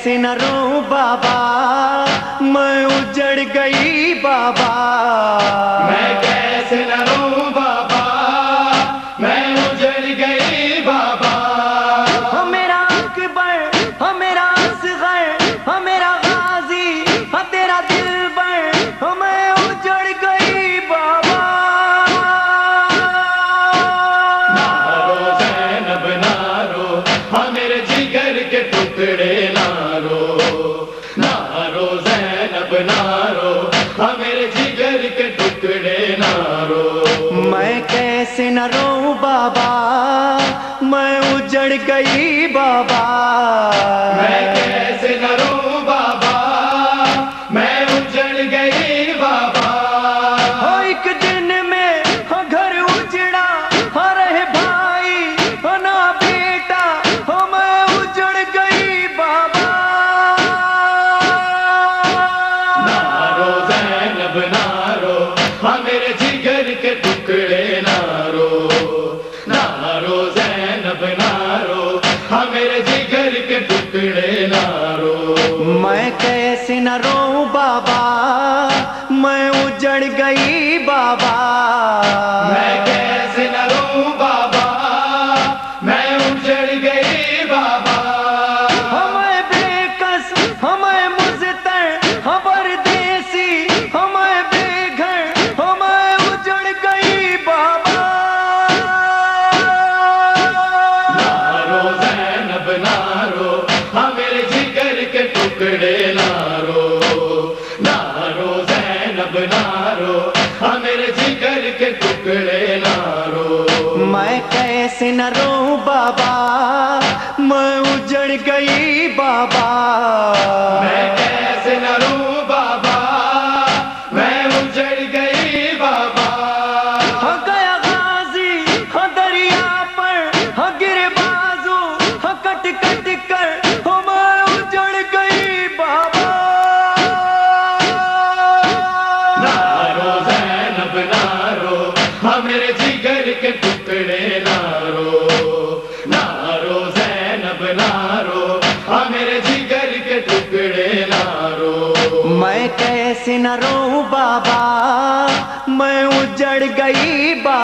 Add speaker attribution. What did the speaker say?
Speaker 1: कैसे न रोऊं बाबा, मैं उजड़ गई बाबा।
Speaker 2: मैं कैसे न रोऊं बाबा, मैं उजड़ गई बाबा।
Speaker 1: हो मेरा अकबर, हो मेरा असगर, हो मेरा गाजी, हो तेरा दिलबर, हो मैं उजड़ गई बाबा।
Speaker 2: ना रो ज़ैनब ना रो, हाँ मेरे जिगर के टुकड़े ना रो। ना रो ज़ैनब ना रो, हाँ मेरे जिगर के टुकड़े ना रो।
Speaker 1: मैं कैसे न रोऊं बाबा, मैं उजड़ गई बाबा।
Speaker 2: मैं कैसे न रोऊं बाबा, मैं उजड़ गई बाबा।
Speaker 1: हो एक दिन में हो घर उजड़ा, हो रहे भाई हो ना बेटा, हो मैं उजड़ गई बाबा।
Speaker 2: ना रो ज़ैनब ना रो, हाँ मेरे जिगर के टुकड़े ना रो। ना रो ज़ैनब ना रो, हाँ मेरे जिगर के टुकड़े ना रो।
Speaker 1: मैं कैसे न रोऊं बाबा, मैं उजड़ गई बाबा।
Speaker 2: मैं कैसे न रोऊं बाबा, मैं उजड़ गई बाबा।
Speaker 1: हमें बेकस, हमें मुज़तर, हम परदेसी, हमें बेघर, हमें उजड़ गई बाबा।
Speaker 2: ना रो ज़ैनब ना रो, हाँ मेरे जिगर के टुकड़े ना रो। ना रो ज़ैनब ना रो, हाँ मेरे जिगर के टुकड़े ना रो।
Speaker 1: मैं कैसे न रोऊं बाबा, मैं उजड़ गई बाबा।
Speaker 2: मैं कैसे न रोऊं बाबा, मैं उजड़ गई बाबा।
Speaker 1: हो गया गाजी, हो दरिया पर, हो गिरे बाजू, हो कट कट कर, हो मैं उजड़ गई बाबा।
Speaker 2: ना रो ज़ैनब ना रो, हाँ मेरे जिगर के टुकड़े ना रो। ना रो ज़ैनब ना रो, हाँ मेरे जिगर के टुकड़े ना रो।
Speaker 1: मैं कैसे न रोऊं बाबा, मैं उजड़ गई बाबा।